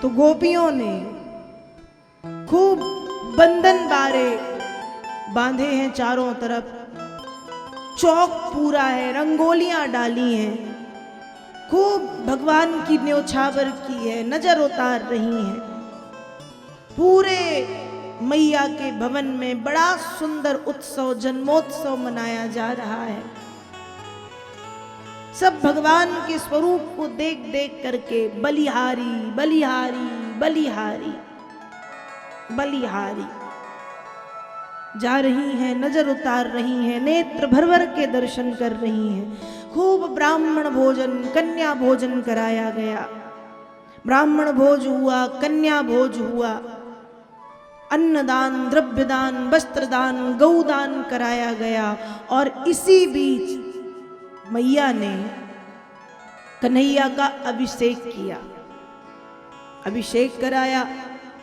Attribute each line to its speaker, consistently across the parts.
Speaker 1: तो गोपियों ने खूब बंधन बारे बांधे हैं चारों तरफ, चौक पूरा है, रंगोलियां डाली हैं, खूब भगवान की न्योछावर की है, नजर उतार रही हैं। पूरे मैया के भवन में बड़ा सुंदर उत्सव, जन्मोत्सव मनाया जा रहा है। सब भगवान के स्वरूप को देख देख करके बलिहारी बलिहारी बलिहारी बलिहारी जा रही हैं, नजर उतार रही हैं, नेत्र भर भर के दर्शन कर रही हैं। खूब ब्राह्मण भोजन, कन्या भोजन कराया गया। ब्राह्मण भोज हुआ, कन्या भोज हुआ, अन्नदान, द्रव्यदान, वस्त्रदान, गौदान कराया गया। और इसी बीच मैया ने कन्हैया का अभिषेक किया, अभिषेक कराया।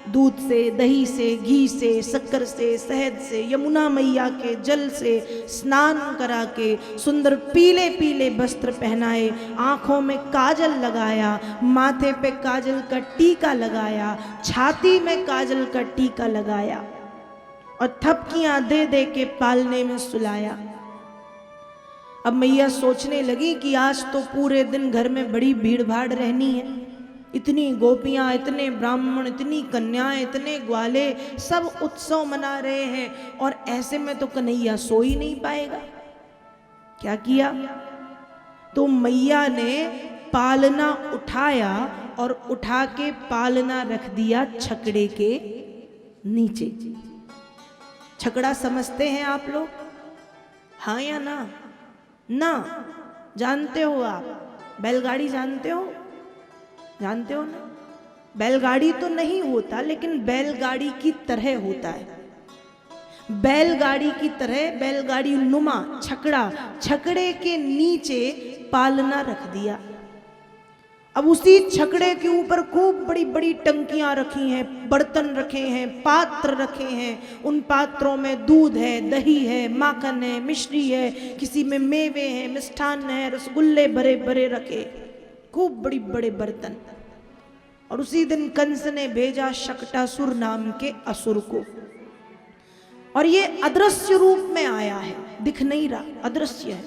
Speaker 1: दूध से, दही से, घी से, शक्कर से, शहद से, यमुना मैया के जल से स्नान करा के सुंदर पीले पीले वस्त्र पहनाए, आंखों में काजल लगाया, माथे पे काजल का टीका लगाया, छाती में काजल का टीका लगाया और थपकियां दे दे के पालने में सुलाया। अब मैया सोचने लगी कि आज तो पूरे दिन घर में बड़ी भीड़ भाड़ रहनी है। इतनी गोपियां, इतने ब्राह्मण, इतनी कन्याएं, इतने ग्वाले, सब उत्सव मना रहे हैं और ऐसे में तो कन्हैया सो ही नहीं पाएगा। क्या किया? तो मैया ने पालना उठाया और उठा के पालना रख दिया छकड़े के नीचे। छकड़ा समझते हैं आप लोग? हाँ या ना? ना जानते हो आप? बैलगाड़ी जानते हो? जानते हो ना? बैलगाड़ी तो नहीं होता, लेकिन बैलगाड़ी की तरह होता है। बैलगाड़ी की तरह, बैलगाड़ी नुमा छकड़ा, छकड़े के नीचे पालना रख दिया। अब उसी छकड़े के ऊपर खूब बड़ी बड़ी टंकियां रखी हैं, बर्तन रखे हैं, पात्र रखे हैं। उन पात्रों में दूध है, दही है, माखन है, मिश्री है, किसी में मेवे हैं, मिष्ठान है, रसगुल्ले भरे भरे रखे, खूब बड़ी बड़े बर्तन। और उसी दिन कंस ने भेजा शक्टासुर नाम के असुर को, और ये अदृश्य रूप में आया है, दिख नहीं रहा, अदृश्य है।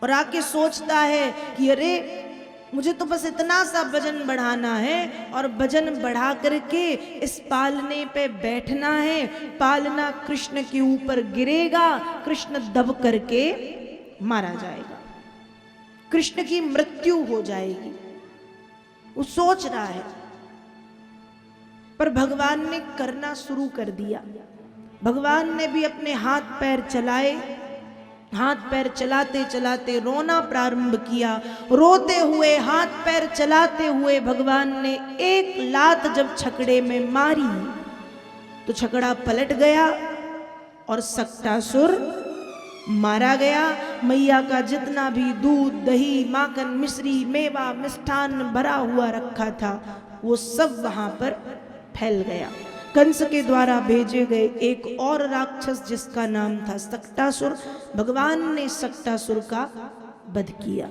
Speaker 1: और आके सोचता है कि अरे मुझे तो बस इतना सा वजन बढ़ाना है और वजन बढ़ा करके इस पालने पे बैठना है। पालना कृष्ण के ऊपर गिरेगा, कृष्ण दब करके मारा जाएगा, कृष्ण की मृत्यु हो जाएगी। वो सोच रहा है, पर भगवान ने करना शुरू कर दिया। भगवान ने भी अपने हाथ पैर चलाए, हाथ पैर चलाते चलाते रोना प्रारंभ किया। रोते हुए, हाथ पैर चलाते हुए भगवान ने एक लात जब छकड़े में मारी तो छकड़ा पलट गया और शक्टासुर मारा गया। मैया का जितना भी दूध, दही, माखन, मिश्री, मेवा, मिष्ठान भरा हुआ रखा था वो सब वहां पर फैल गया। कंस के द्वारा भेजे गए एक और राक्षस जिसका नाम था शक्टासुर, भगवान ने शक्टासुर का वध किया।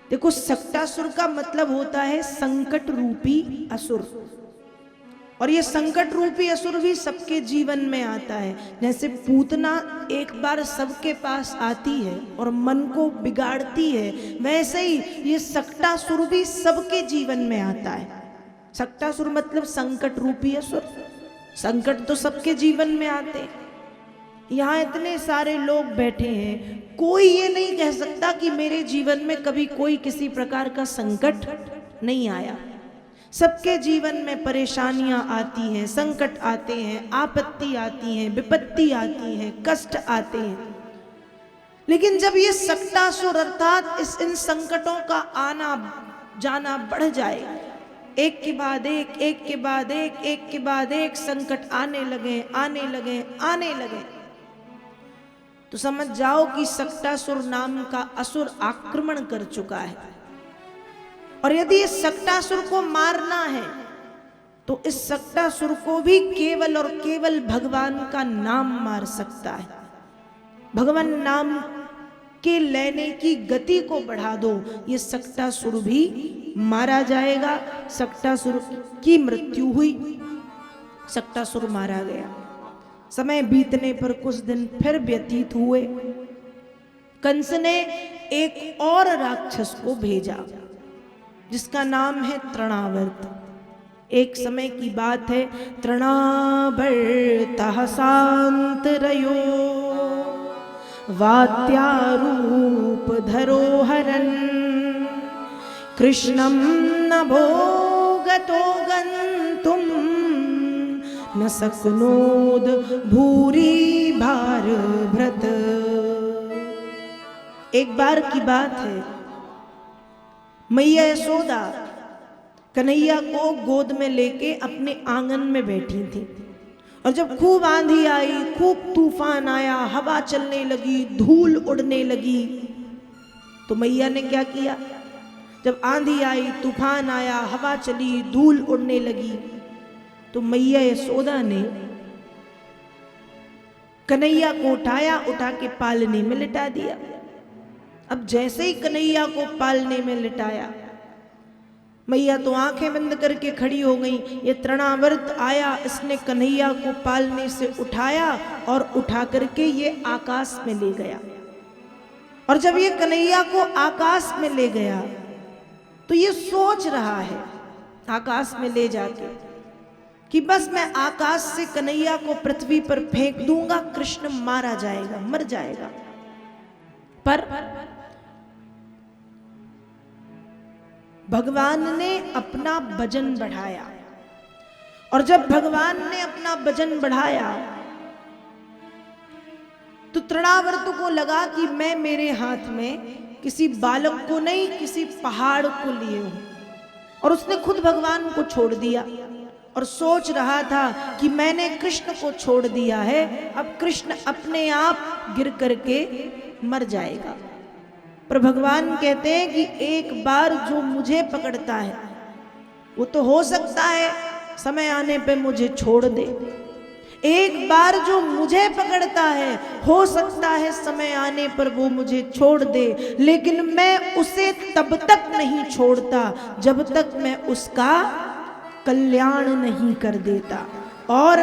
Speaker 1: देखो, शक्टासुर का मतलब होता है संकट रूपी असुर, और ये संकट रूपी असुर भी सबके जीवन में आता है। जैसे पूतना एक बार सबके पास आती है और मन को बिगाड़ती है, वैसे ही ये शक्टासुर भी सबके जीवन में आता है। शक्टासुर मतलब संकट रूपी असुर। संकट तो सबके जीवन में आते हैं। यहाँ इतने सारे लोग बैठे हैं, कोई ये नहीं कह सकता कि मेरे जीवन में कभी कोई किसी प्रकार का संकट नहीं आया। सबके जीवन में परेशानियां आती हैं, संकट आते हैं, आपत्ति आती हैं, विपत्ति आती हैं, कष्ट आते हैं। लेकिन जब ये शक्टासुर अर्थात इन संकटों का आना जाना बढ़ जाए, एक के बाद एक, एक के बाद एक, एक के बाद एक संकट आने लगे, आने लगे, आने लगे, तो समझ जाओ कि शक्टासुर नाम का असुर आक्रमण कर चुका है। और यदि इस शक्टासुर को मारना है तो इस शक्टासुर को भी केवल और केवल भगवान का नाम मार सकता है। भगवान नाम के लेने की गति को बढ़ा दो, ये शक्टासुर भी मारा जाएगा। सक्टासुर की मृत्यु हुई, सक्टासुर मारा गया। समय बीतने पर कुछ दिन फिर व्यतीत हुए। कंस ने एक और राक्षस को भेजा जिसका नाम है तृणावर्त। एक समय की बात है, तृणावर्तः शान्तरयो वात्यारूपधरो हरन् कृष्णं नभो गतो गन्तुं न शक्नोद भूरि भारभृत। एक बार की बात है, मैया यशोदा कन्हैया को गोद में लेके अपने आंगन में बैठी थी और जब खूब आंधी आई, खूब तूफान आया, हवा चलने लगी, धूल उड़ने लगी, तो मैया ने क्या किया? जब आंधी आई, तूफान आया, हवा चली, धूल उड़ने लगी, तो मैया यशोदा ने कन्हैया को उठाया, उठा के पालने में लिटा दिया। अब जैसे ही कन्हैया को पालने में लिटाया, मैया तो आंखें बंद करके खड़ी हो गई। ये तृणावर्त आया, इसने कन्हैया को पालने से उठाया और उठा करके ये आकाश में ले गया। और जब ये कन्हैया को आकाश में ले गया तो ये सोच रहा है आकाश में ले जाके कि बस मैं आकाश से कन्हैया को पृथ्वी पर फेंक दूंगा, कृष्ण मारा जाएगा, मर जाएगा। पर भगवान ने अपना वजन बढ़ाया, और जब भगवान ने अपना वजन बढ़ाया तो तृणावर्त को लगा कि मैं मेरे हाथ में किसी बालक को नहीं, किसी पहाड़ को लिए हूं, और उसने खुद भगवान को छोड़ दिया और सोच रहा था कि मैंने कृष्ण को छोड़ दिया है, अब कृष्ण अपने आप गिर करके मर जाएगा। पर भगवान कहते हैं कि एक बार जो मुझे पकड़ता है वो तो हो सकता है समय आने पे मुझे छोड़ दे। एक बार जो मुझे पकड़ता है हो सकता है समय आने पर वो मुझे छोड़ दे, लेकिन मैं उसे तब तक नहीं छोड़ता जब तक मैं उसका कल्याण नहीं कर देता। और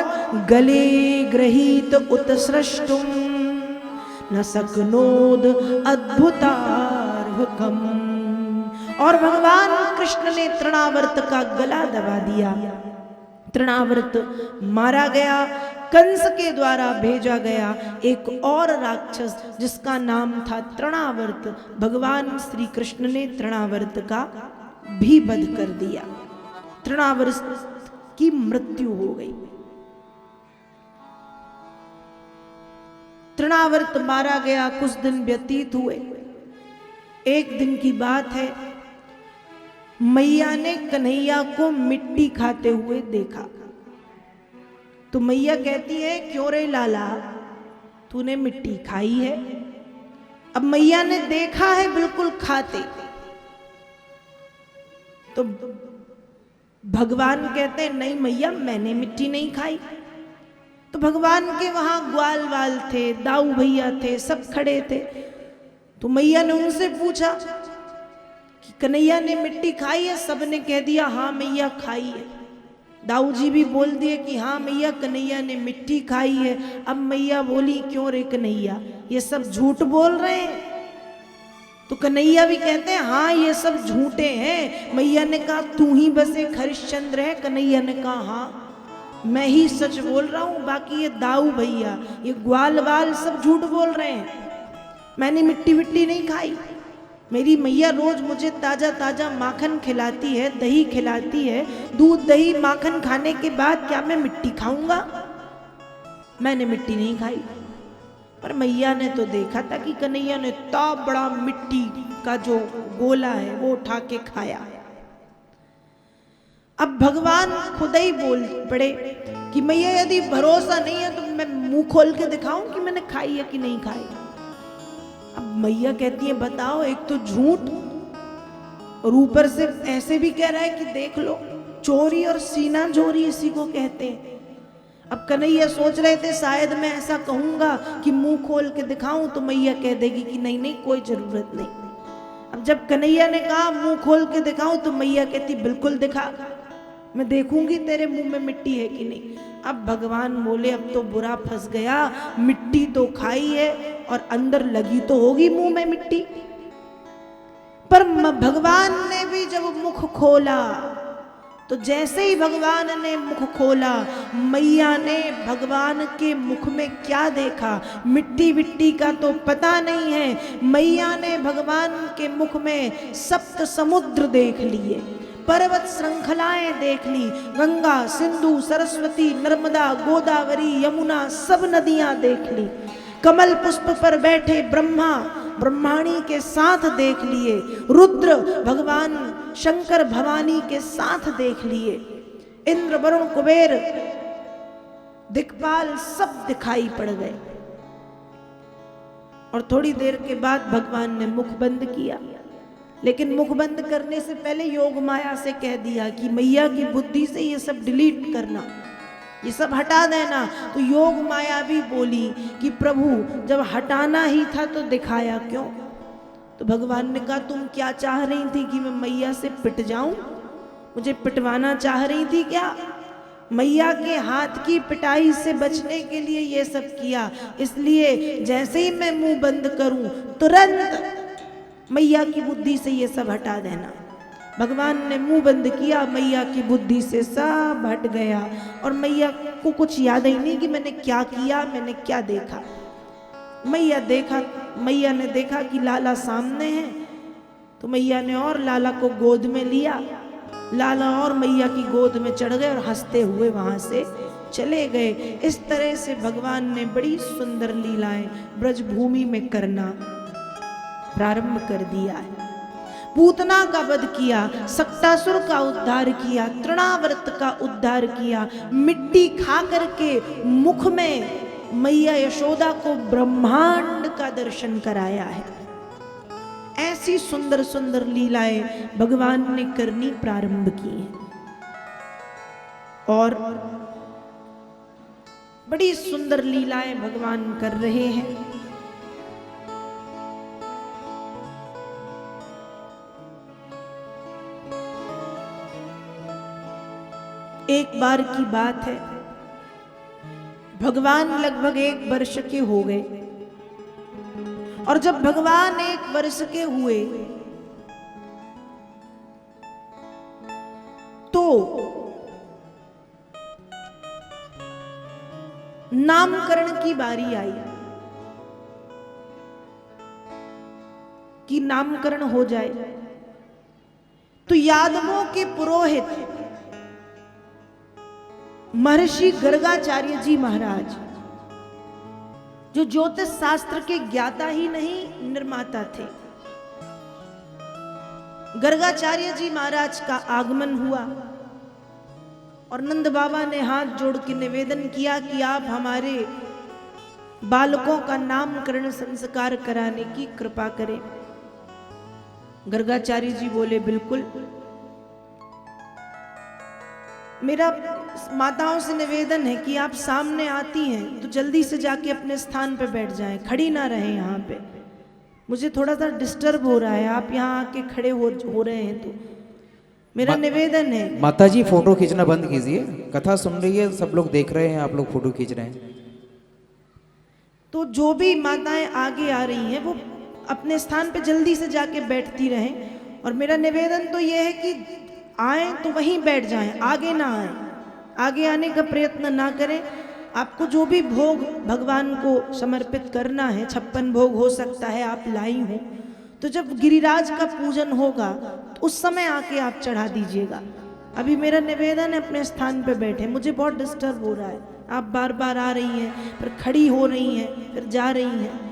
Speaker 1: गले गृहीत उत्सृष्टुम न शक्नोद अद्भुतार्भकम। और भगवान कृष्ण ने तृणावर्त का गला दबा दिया। तृणावर्त मारा गया, कंस के द्वारा भेजा गया एक और राक्षस जिसका नाम था तृणावर्त। भगवान श्री कृष्ण ने तृणावर्त का भी वध कर दिया। तृणावर्त की मृत्यु हो गई। तृणावर्त मारा गया, कुछ दिन व्यतीत हुए। एक दिन की बात है, मैया ने कन्हैया को मिट्टी खाते हुए देखा तो मैया कहती है, क्यों रे लाला, तूने मिट्टी खाई है? अब मैया ने देखा है बिल्कुल खाते, तो भगवान कहते हैं, नहीं मैया मैंने मिट्टी नहीं खाई। तो भगवान के वहां ग्वाल वाल थे, दाऊ भैया थे, सब खड़े थे। तो मैया ने उनसे पूछा कि कन्हैया ने मिट्टी खाई है? सबने कह दिया हाँ मैया खाई है। दाऊ जी भी बोल दिए कि हाँ मैया कन्हैया ने मिट्टी खाई है। अब मैया बोली, क्यों रे कन्हैया, ये सब झूठ बोल रहे हैं? तो कन्हैया भी कहते हैं हाँ ये सब झूठे हैं। मैया ने कहा तू ही बस एक हरिश्चंद्र है? कन्हैया ने कहा हाँ मैं ही सच बोल रहा हूं, बाकी ये दाऊ भैया, ये ग्वाल वाल सब झूठ बोल रहे हैं। मैंने मिट्टी विट्टी नहीं खाई। मेरी मैया रोज मुझे ताजा ताजा माखन खिलाती है, दही खिलाती है। दूध दही माखन खाने के बाद क्या मैं मिट्टी खाऊंगा? मैंने मिट्टी नहीं खाई। पर मैया ने तो देखा था कि कन्हैया ने इतना बड़ा मिट्टी का जो गोला है वो उठा के खाया। अब भगवान खुद ही बोल पड़े कि मैया यदि भरोसा नहीं है तो मैं मुंह खोल के दिखाऊं कि मैंने खाई है कि नहीं खाई। अब मैया कहती है बताओ, एक तो झूठ और ऊपर से ऐसे भी कह रहा है कि देख लो, चोरी और सीना चोरी इसी को कहते हैं। अब कन्हैया सोच रहे थे शायद मैं ऐसा कहूंगा कि मुंह खोल के दिखाऊं तो मैया कह देगी कि नहीं नहीं कोई जरूरत नहीं। अब जब कन्हैया ने कहा मुंह खोल के दिखाऊं, तो मैया कहती बिल्कुल दिखा, मैं देखूंगी तेरे मुंह में मिट्टी है कि नहीं। अब भगवान बोले अब तो बुरा फंस गया, मिट्टी तो खाई है और अंदर लगी तो होगी मुंह में मिट्टी। पर भगवान ने भी जब मुख खोला, तो जैसे ही भगवान ने मुख खोला, मैया ने भगवान के मुख में क्या देखा, मिट्टी विट्टी का तो पता नहीं है। मैया ने भगवान के मुख में सप्त समुद्र देख लिए, पर्वत श्रृंखलाएं देख ली, गंगा सिंधु सरस्वती नर्मदा गोदावरी यमुना सब नदियां देख ली। कमल पुष्प पर बैठे ब्रह्मा ब्रह्माणी के साथ देख लिए, रुद्र भगवान शंकर भवानी के साथ देख लिए, इंद्र वरुण कुबेर दिक्पाल सब दिखाई पड़ गए। और थोड़ी देर के बाद भगवान ने मुख बंद किया, लेकिन मुख बंद करने से पहले योग माया से कह दिया कि मैया की बुद्धि से ये सब डिलीट करना, ये सब हटा देना। तो योग माया भी बोली कि प्रभु जब हटाना ही था तो दिखाया क्यों। तो भगवान ने कहा तुम क्या चाह रही थी कि मैं मैया से पिट जाऊं, मुझे पिटवाना चाह रही थी क्या। मैया के हाथ की पिटाई से बचने के लिए ये सब किया, इसलिए जैसे ही मैं मुंह बंद करूं तुरंत मैया की बुद्धि से ये सब हटा देना। भगवान ने मुंह बंद किया, मैया की बुद्धि से सब हट गया और मैया को कुछ याद ही नहीं कि मैंने क्या किया, मैंने क्या देखा। मैया ने देखा कि लाला सामने है, तो मैया ने और लाला को गोद में लिया, लाला और मैया की गोद में चढ़ गए और हंसते हुए वहां से चले गए। इस तरह से भगवान ने बड़ी सुंदर लीलाएं ब्रजभूमि में करना प्रारंभ कर दिया है। पूतना का वध किया, सक्टासुर का उद्धार किया, तृणावर्त का उद्धार किया, मिट्टी खा करके मुख में मैया यशोदा को ब्रह्मांड का दर्शन कराया है। ऐसी सुंदर सुंदर लीलाएं भगवान ने करनी प्रारंभ की है और बड़ी सुंदर लीलाएं भगवान कर रहे हैं। एक बार की बात है, भगवान लगभग 1 वर्ष के हो गए और जब भगवान 1 वर्ष के हुए तो नामकरण की बारी आई कि नामकरण हो जाए। तो यादवों के पुरोहित महर्षि गर्गाचार्य जी महाराज, जो ज्योतिष शास्त्र के ज्ञाता ही नहीं निर्माता थे, गर्गाचार्य जी महाराज का आगमन हुआ और नंद बाबा ने हाथ जोड़ के निवेदन किया कि आप हमारे बालकों का नामकरण संस्कार कराने की कृपा करें। गर्गाचार्य जी बोले बिल्कुल। मेरा माताओं से निवेदन है कि आप सामने आती हैं तो जल्दी से जाके अपने स्थान पे बैठ जाएं, खड़ी ना रहें यहाँ पे। मुझे थोड़ा सा डिस्टर्ब हो रहा है, आप यहाँ आके खड़े हो रहे हैं तो मेरा निवेदन है।
Speaker 2: माता जी फोटो खींचना बंद कीजिए, कथा सुन रही है, सब लोग देख रहे हैं, आप लोग फोटो खींच रहे हैं।
Speaker 1: तो जो भी माताएं आगे आ रही हैं वो अपने स्थान पे जल्दी से जाके बैठती रहें और मेरा निवेदन तो ये है कि आए तो वहीं बैठ जाएं, आगे ना आए, आगे आने का प्रयत्न ना करें। आपको जो भी भोग भगवान को समर्पित करना है, 56 भोग हो सकता है आप लाई हो, तो जब गिरिराज का पूजन होगा तो उस समय आके आप चढ़ा दीजिएगा। अभी मेरा निवेदन है अपने स्थान पे बैठे, मुझे बहुत डिस्टर्ब हो रहा है। आप बार बार आ रही हैं, फिर खड़ी हो रही हैं, फिर जा रही हैं।